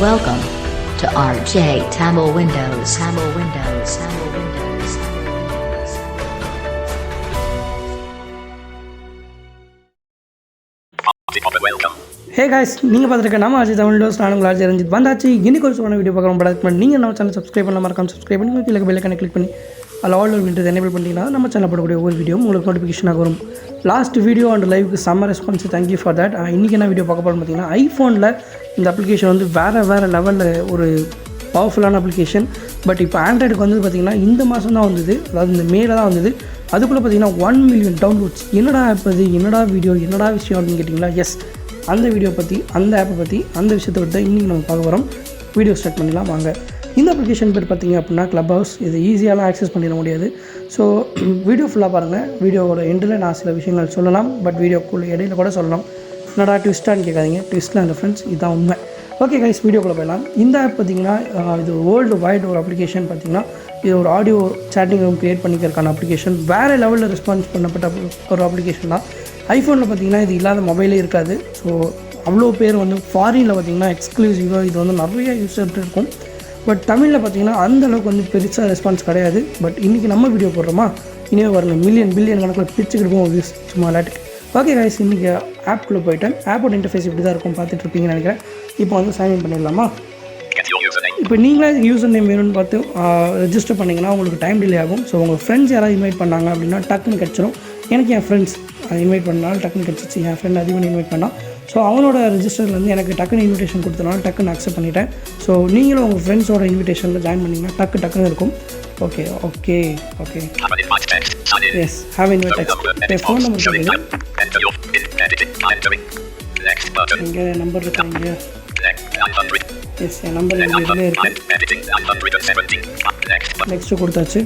Welcome to RJ Tamil Windows. Tamil Windows. Tamil Windows. Welcome. Hey guys, நீங்கள் பார்த்துருக்க நம்ம RJ Tamil Windows. நான் உங்கள் RJ ரஞ்சித் வந்தாச்சு. இன்னைக்கு ஒரு சொன்ன வீடியோ பார்க்குறோம். பட் நீங்கள் நம்ம சேனல் சப்ஸ்கிரைப் பண்ண மறக்காம சப்ஸ்கிரைப் பண்ணி கீழே பெல் ஐகானை கிளிக் பண்ணி ஆல் விண்டோஸ் எனேபிள் பண்ணிட்டீங்கன்னா நம்ம சேனல் போடக்கூடிய ஒவ்வொரு வீடியோ உங்களுக்கு நோட்டிஃபிகேஷனாக வரும். லாஸ்ட் வீடியோ அண்ட் லைவுக்கு செம்ம ரெஸ்பான்ஸ், தேங்க்யூ ஃபார் தட். இன்றைக்கி என்ன வீடியோ பார்க்க போகிறோம் பார்த்தீங்கன்னா, ஐஃபோனில் இந்த அப்ளிகேஷன் வந்து வேறு லெவலில் ஒரு பவர்ஃபுல்லான அப்ளிகேஷன். பட் இப்போ ஆண்ட்ராய்டுக்கு வந்து பார்த்திங்கன்னா இந்த மாதம் தான் வந்தது, அதாவது இந்த மேல தான் வந்தது. அதுக்குள்ளே பார்த்திங்கன்னா 1 மில்லியன் டவுன்லோட்ஸ். என்னடா ஆப் அது, என்னடா வீடியோ, என்னடா விஷயம் அப்படின்னு கேட்டிங்களா? எஸ், அந்த வீடியோ பற்றி, அந்த ஆப்பை பற்றி, அந்த விஷயத்தை பற்றி தான் இன்றைக்கி நம்ம பார்க்க போகிறோம். வீடியோ ஸ்டார்ட் பண்ணிடலாம் வாங்க. இந்த அப்ளிகேஷன் பேர் பார்த்திங்க அப்படின்னா Clubhouse. இது ஈஸியாலாம் ஆக்சஸ் பண்ணிட முடியாது. ஸோ வீடியோ ஃபுல்லாக பாருங்கள். வீடியோவோட எண்டில் நான் சில விஷயங்கள் சொல்லலாம், பட் வீடியோக்குள்ளே இடையில கூட சொல்லலாம். என்னடா ட்விஸ்ட்டான்னு கேட்காதீங்க, ட்விஸ்ட்லாம் இல்லை ஃப்ரெண்ட்ஸ், இதுதான் உண்மை. ஓகே கைஸ், வீடியோக்குள்ளே போயிடலாம். இந்த ஆப் பார்த்திங்கன்னா இது வேர்ல்டு வைட் ஒரு அப்ளிகேஷன். பார்த்திங்கன்னா இது ஒரு ஆடியோ சேட்டிங் ரூம் க்ரியேட் பண்ணிக்கிறதுக்கான அப்ளிகேஷன். வேறு லெவலில் ரெஸ்பான்ஸ் பண்ணப்பட்ட ஒரு அப்ளிகேஷன் தான். ஐஃபோனில் பார்த்திங்கன்னா இது இல்லாத மொபைலே இருக்காது. ஸோ அவ்வளோ பேர் வந்து ஃபாரினில் பார்த்திங்கன்னா எக்ஸ்க்ளூசிவாக இது வந்து நிறைய யூஸர் இருக்கும். பட் தமிழில் பார்த்திங்கன்னா அந்தளவுக்கு வந்து பெருசாக ரெஸ்பான்ஸ் கிடையாது. பட் இன்றைக்கி நம்ம வீடியோ போடுறோமா, இனிமே வரணும் பில்லியன் கணக்கில் பிரிச்சுக்கிட்டு வியூஸ் சும்மா விளையாட்டுக்கு. ஓகே கைஸ், இன்றைக்கி ஆப்குள்ளே போய்ட்டேன். ஆப்போட இன்டர்ஃபேஸ் இப்படி தான் இருக்கும், பார்த்துட்ருப்பீங்கன்னு நினைக்கிறேன். இப்போ வந்து சைன்இன் பண்ணிடலாமா? இப்போ நீங்களே யூசர் நேம் வேணும்னு பார்த்து ரெஜிஸ்டர் பண்ணிங்கன்னா உங்களுக்கு டைம் டிலே ஆகும். ஸோ உங்கள் ஃப்ரெண்ட்ஸ் யாராவது இன்வைட் பண்ணாங்க அப்படின்னா டக்குன்னு கிடச்சிரும். எனக்கு என் ஃப்ரெண்ட்ஸ் இன்வைட் பண்ணாலும் டக்குன்னு கிடச்சிச்சு. என் ஃப்ரெண்ட் அதிகம் இன்வைட் பண்ணால், ஸோ அவனோட ரெஜிஸ்டர்லேருந்து எனக்கு டக்குன்னு இன்விடேஷன் கொடுத்தனால டக்குன்னு அக்செப்ட் பண்ணிட்டேன். ஸோ நீங்களும் உங்கள் ஃப்ரெண்ட்ஸோட இன்விடேஷனில் ஜாயின் பண்ணிங்கன்னா டக்குன்னு இருக்கும். Okay yes, have invite text. Phone number சொல்லுங்க. இங்கே நம்பர் இருக்காங்க. எஸ், என் நம்பர் இதில் இருக்குது. நெக்ஸ்ட்டு கொடுத்தாச்சு.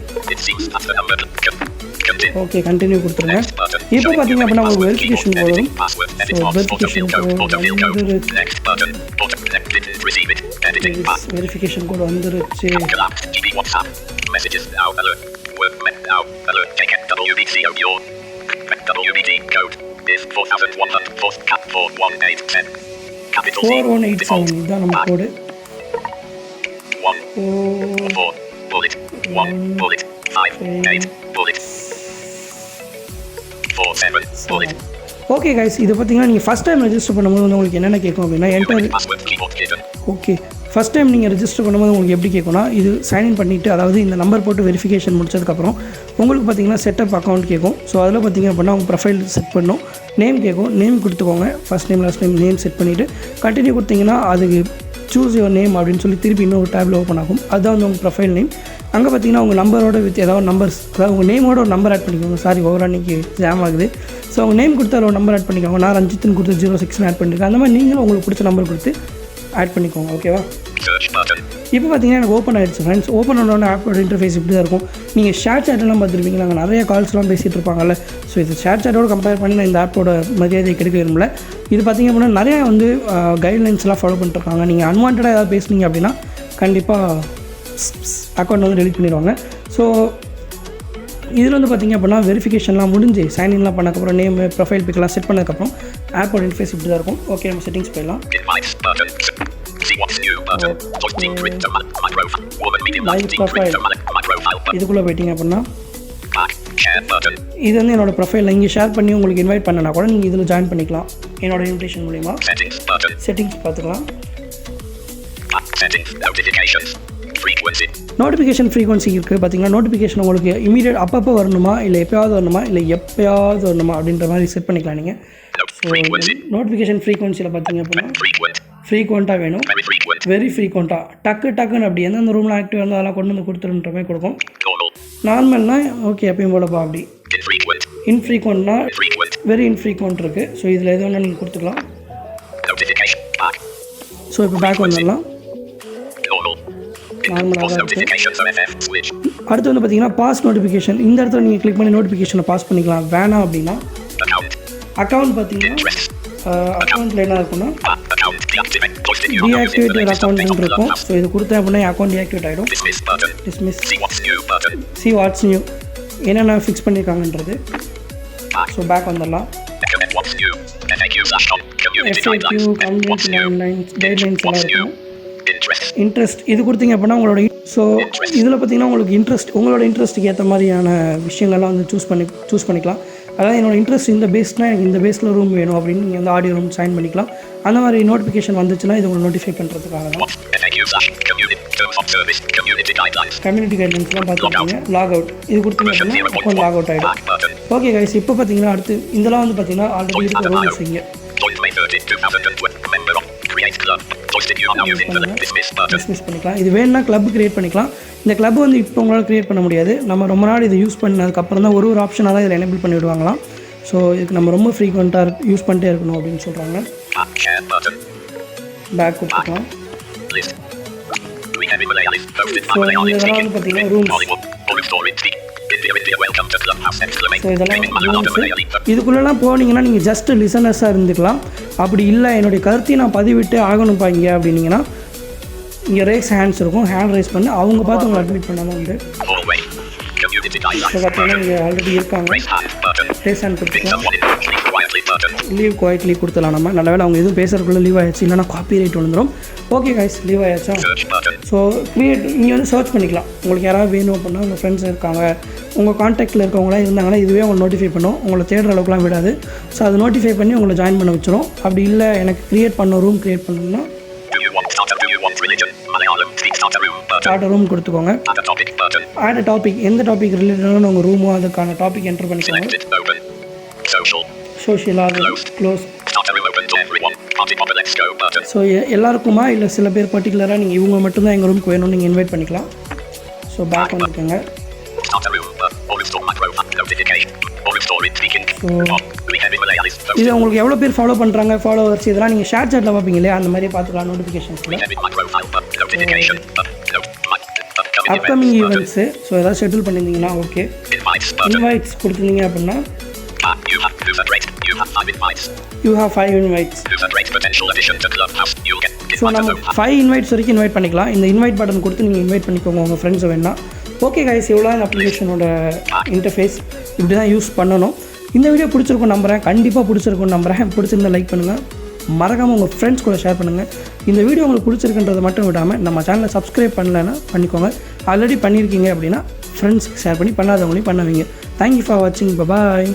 ஓகே, கண்டினியூ கொடுத்துருங்க. இப்போ பார்த்தீங்க அப்படின்னா உங்களுக்கு வெரிஃபிகேஷன் கோட் வரும். ஸோ வெரிஃபிகேஷன் கோட் வந்துருச்சு. இதுதான் நம்ம கோடு. ஓகே கைஸ், இது பார்த்தீங்கன்னா நீங்கள் ஃபஸ்ட் டைம் ரெஜிஸ்டர் பண்ணும்போது வந்து உங்களுக்கு என்னென்ன கேட்கும் அப்படின்னா, ஓகே, ஃபஸ்ட் டைம் நீங்கள் ரெஜிஸ்டர் பண்ணும்போது உங்களுக்கு எப்படி கேட்கும்னா, இது சைன்இன் பண்ணிவிட்டு, அதாவது இந்த நம்பர் போட்டு வெரிஃபிகேஷன் முடிச்சதுக்கப்புறம் உங்களுக்கு பார்த்தீங்கன்னா செட்டப் அக்கௌண்ட் கேட்கும். ஸோ அதில் பார்த்தீங்க அப்படின்னா உங்கள் ப்ரொஃபைல் செட் பண்ணணும். நேம் கேட்கும், நேம் கொடுத்துக்கோங்க. First name last name set பண்ணிவிட்டு கண்டினியூ கொடுத்தீங்கன்னா அதுக்கு சூஸ் யுவர் நேம் அப்படின்னு சொல்லி திருப்பி இன்னொரு டேபில் ஓப்பன் ஆகும். அதுதான் வந்து உங்கள் ப்ரொஃபைல் நேம். அங்கே பார்த்தீங்கன்னா உங்கள் நம்பரோட வித் ஏதாவது நம்பர்ஸ், அதாவது உங்கள் நேமோட ஒரு நம்பர் ஆட் பண்ணிக்கோங்க. சாரி, ஓவர் அன்றைக்கி ஜாம் ஆகுது. ஸோ உங்கள் நேம் கொடுத்து அதில் ஒரு நம்பர் ஆட் பண்ணிக்கோங்க. நான் ரஞ்சித்னு கொடுத்து 06 ஆட் பண்ணியிருக்கேன். அந்த மாதிரி நீங்களும் உங்களுக்கு பிடிச்ச நம்பர் கொடுத்து ஆட் பண்ணிக்கோங்க. ஓகேவா? இப்போ பார்த்தீங்கன்னா எனக்கு ஓப்பன் ஆகிடுச்சு ஃப்ரெண்ட்ஸ். ஓப்பன் ஆனோடனே ஆப்போட இன்டர்ஃபேஸ் இப்படி தான் இருக்கும். நீங்கள் ஷேர் சேட்டெல்லாம் பார்த்துருப்பீங்க, நாங்கள் நிறைய கால்ஸ்லாம் பேசிகிட்டு இருப்பாங்கல்ல. ஸோ இது ஷேர் சேட்டோட கம்பேர் பண்ணி நான் இந்த ஆப்போட மரியாதை கிடைக்க விரும்பல. இது பார்த்திங்க அப்படின்னா நிறையா வந்து கைட்லைன்ஸ்லாம் ஃபாலோ பண்ணிட்டுருக்காங்க. நீங்கள் அன்வான்டாக ஏதாவது பேசுனீங்க அப்படின்னா கண்டிப்பாக அக்கௌண்ட் வந்து டெலிட் பண்ணிடுவாங்க. ஸோ இதில் வந்து பார்த்திங்க அப்படின்னா வெரிஃபிகேஷன்லாம் முடிஞ்சு சைன்இன்லாம் பண்ணக்கப்புறம் நேம், ப்ரொஃபைல் பிக்கெல்லாம் செட் பண்ணதுக்கப்புறம் ஆப்போட இன்டர்ஃபேஸ் இப்படி தான் இருக்கும். ஓகே, நம்ம செட்டிங்ஸ் போயிடலாம். இதுக்குள்ளே போயிட்டீங்க அப்படின்னா இது வந்து என்னோடய ப்ரொஃபைலில் இங்கே ஷேர் பண்ணி உங்களுக்கு இன்வைட் பண்ணனா கூட நீங்கள் இதில் ஜாயின் பண்ணிக்கலாம். என்னோடய இன்விடேஷன் மூலிமா செட்டிங்ஸ் பார்த்துக்கலாம். நோட்டிஃபிகேஷன் ஃப்ரீக்வன்சி இருக்குது. பார்த்தீங்கன்னா நோட்டிஃபிகேஷன் உங்களுக்கு இமீடியட் அப்பப்போ வரணுமா, இல்லை எப்போயாவது வரணுமா அப்படின்ற மாதிரி செட் பண்ணிக்கலாம் நீங்கள். ஸோ நோட்டிஃபிகேஷன் ஃப்ரீக்வன்சியில் பார்த்தீங்க அப்படின்னா ஃப்ரீக்வெண்ட்டாக வேணும், வெரி ஃப்ரீக்வெண்ட்டாக, டக்குன்னு அப்படி எந்தெந்த ரூமில் ஆக்டிவ் இருந்தால் அதெல்லாம் கொண்டு வந்து கொடுத்துருன்ற மாதிரி கொடுக்கும். நார்மல்னா ஓகே எப்பயும் போலப்பா. அப்படி இன்ஃப்ரீக்வெண்ட்னா வெரி இன்ஃப்ரீக்வெண்ட் இருக்குது. ஸோ இதில் எது வேணால் நீங்கள் கொடுத்துக்கலாம். ஸோ இப்போ பேக் வந்துடலாம். நார்மலாக தான் இருக்குது. அடுத்து வந்து பார்த்தீங்கன்னா பாஸ் நோட்டிஃபிகேஷன். இந்த இடத்துல நீங்கள் கிளிக் பண்ணி நோட்டிஃபிகேஷனை பாஸ் பண்ணிக்கலாம். வேணாம் அப்படின்னா அக்கௌண்ட் பார்த்தீங்கன்னா அக்கௌண்ட்டில் என்ன இருக்குன்னா டீஆக்டிவேட் அக்கௌண்ட் இருக்கும். ஸோ இது கொடுத்தேன் அப்படின்னா என் அக்கௌண்ட் டீஆக்டிவேட் ஆகிடும். டிஸ்மிஸ், சி வாட்ஸ் நியூ, என்னென்ன ஃபிக்ஸ் பண்ணியிருக்காங்கன்றது. ஸோ பேக் வந்துடலாம். FAQ, கம்யூனிட்டி கைட்லைன்ஸ் எல்லாம் இருக்கும். இன்ட்ரெஸ்ட் இது கொடுத்தீங்க அப்படின்னா உங்களோட ஸோ இதில் பார்த்தீங்கன்னா உங்களுக்கு உங்களோட இன்ட்ரெஸ்ட்டுக்கு ஏற்ற மாதிரியான விஷயங்கள்லாம் வந்து சூஸ் பண்ணிக்கலாம். அதாவது என்னோடய இன்ட்ரெஸ்ட் இந்த பேஸ்னால் எனக்கு இந்த பேஸில் ரூம் வேணும் அப்படின்னு நீங்கள் வந்து ஆடியோ ரூம் சைன் பண்ணிக்கலாம். அந்த மாதிரி நோட்டிஃபிகேஷன் வந்துச்சுன்னா இது உங்களுக்கு நோட்டிஃபை பண்ணுறதுக்காக தான். கம்யூனிட்டி கைட்லைன்ஸ்லாம் பார்த்துக்கிட்டீங்க. லாக் அவுட் இது கொடுத்தீங்க அப்படின்னா அக்கௌண்ட் லாக் அவுட் ஆகிடும். ஓகே கைஸ், இப்போ பார்த்தீங்கன்னா அடுத்து இதெல்லாம் வந்து பார்த்தீங்கன்னா ஆல்ரெடி இருக்கிற ரூல்ஸ் இங்கே டிஸ்மிஸ் பண்ணிக்கலாம். இது வேணும்னா கிளப் கிரியேட் பண்ணிக்கலாம். இந்த கிளப் வந்து இப்போ உங்களால் கிரியேட் பண்ண முடியாது. நம்ம ரொம்ப நாள் இதை யூஸ் பண்ணதுக்கப்புறம் தான் ஒரு ஆப்ஷனாக தான் இதில் எனேபிள் பண்ணி விடுவாங்களாம். ஸோ இதுக்கு நம்ம ரொம்ப ஃப்ரீக்வெண்ட்டாக யூஸ் பண்ணிட்டே இருக்கணும் அப்படின்னு சொல்கிறாங்க. பேக் கொடுத்துக்கலாம். ஸோ இதெல்லாம் வந்து பார்த்தீங்கன்னா ரூம்ஸ். ஸோ இதெல்லாம் ரூம்ஸு. இதுக்குள்ளெல்லாம் போனீங்கன்னா நீங்கள் ஜஸ்ட்டு லிசனர்ஸாக இருந்துக்கலாம். அப்படி இல்லை என்னுடைய கருத்தையும் நான் பதிவிட்டு ஆகணும்ப்பா இங்கே அப்படின்னீங்கன்னா இங்கே ரேஸ் ஹேண்ட்ஸ் இருக்கும். ஹேண்ட் ரைஸ் பண்ணி அவங்க பார்த்து உங்களை அட்மிட் பண்ணாமல் உண்டு. ஸோ பார்த்தீங்கன்னா இங்கே ஆல்ரெடி இருக்காங்க. ரேஸ் ஹேண்ட் கொடுத்துக்கலாம். லீவ் குவாய்ட்லி கொடுத்துலாம். நம்ம நல்ல வேலை அவங்க எதுவும் பேசுறதுக்குள்ளே லீவ் ஆகிடுச்சு, இல்லைனா காப்பி ரைட் வந்துடும். ஓகே கைஸ், லீவ் ஆகிடுச்சா? ஸோ க்ரியேட் இங்கே வந்து சர்ச் பண்ணிக்கலாம். உங்களுக்கு யாராவது வேணும் அப்படின்னா உங்கள் ஃப்ரெண்ட்ஸ் இருக்காங்க, உங்கள் காண்டாக்டில் இருக்கவங்களாம் இருந்தாங்கன்னா இதுவே உங்களை நோட்டிஃபை பண்ணும். உங்களை தேடுற அளவுக்குலாம் விடாது. ஸோ அதை நோட்டிஃபை பண்ணி உங்களை ஜாயின் பண்ண வச்சிடும். அப்படி இல்லை எனக்கு க்ரியேட் பண்ணணும், ரூம் க்ரியேட் பண்ணணும்னா ஸ்டார்ட் ரூம் கொடுத்துக்கோங்க. ஆட் அ டாபிக், எந்த டாபிக் ரிலேட்டடான உங்கள் ரூமோ அதுக்கான டாபிக் என்டர் பண்ணிக்கோங்க. சோஷியலாக க்ளோஸ். ஸோ எல்லாருக்குமா இல்லை சில பேர் பர்டிகுலராக நீங்கள் இவங்க மட்டும்தான் எங்கள் ரூமுக்கு வேணும்னு நீங்கள் இன்வைட் பண்ணிக்கலாம். ஸோ பேக் வந்துக்கோங்க. இது உங்களுக்கு எவ்வளோ பேர் ஃபாலோ பண்ணுறாங்க, ஃபாலோவர்ஸ் இதெல்லாம் நீங்கள் ஷேர் சாட்டில் பார்ப்பீங்க இல்லையா, அந்த மாதிரி பார்த்துக்கலாம் நோட்டிஃபிகேஷன்ஸில். அப்கமிங் ஈவெண்ட்ஸு ஸோ ஏதாவது ஷெட்யூல் பண்ணியிருந்தீங்கன்னா ஓகே. இன்வைட்ஸ் கொடுத்துருந்தீங்க அப்படின்னா you have 5 invites. ஸோ நம்ம 5 invites வரைக்கும் இன்வைட் பண்ணிக்கலாம். இந்த இன்வைட் பட்டன் கொடுத்து நீங்கள் இன்வைட் பண்ணிக்கோங்க உங்கள் ஃப்ரெண்ட்ஸை வேணா. ஓகே கைஸ், இவ்வளோ இந்த அப்ளிகேஷனோட இன்டர்ஃபேஸ் இப்படி தான் யூஸ் பண்ணணும். இந்த வீடியோ பிடிச்சிருக்கும் நம்புகிறேன், கண்டிப்பாக பிடிச்சிருக்கும்னு நம்புகிறேன். பிடிச்சிருந்தா லைக் பண்ணுங்கள், மறக்காமல் உங்கள் ஃப்ரெண்ட்ஸ் கூட ஷேர் பண்ணுங்கள். இந்த வீடியோ உங்களுக்கு பிடிச்சிருக்குன்றதை மட்டும் விடாமல் நம்ம சேனலை சப்ஸ்கிரைப் பண்ணலைன்னா பண்ணிக்கோங்க. ஆல்ரெடி பண்ணியிருக்கீங்க அப்படின்னா ஃப்ரெண்ட்ஸ்க்கு ஷேர் பண்ணி பண்ணாதவங்களையும் பண்ணுவீங்க. தேங்க்யூ ஃபார் வாட்சிங். பாய்.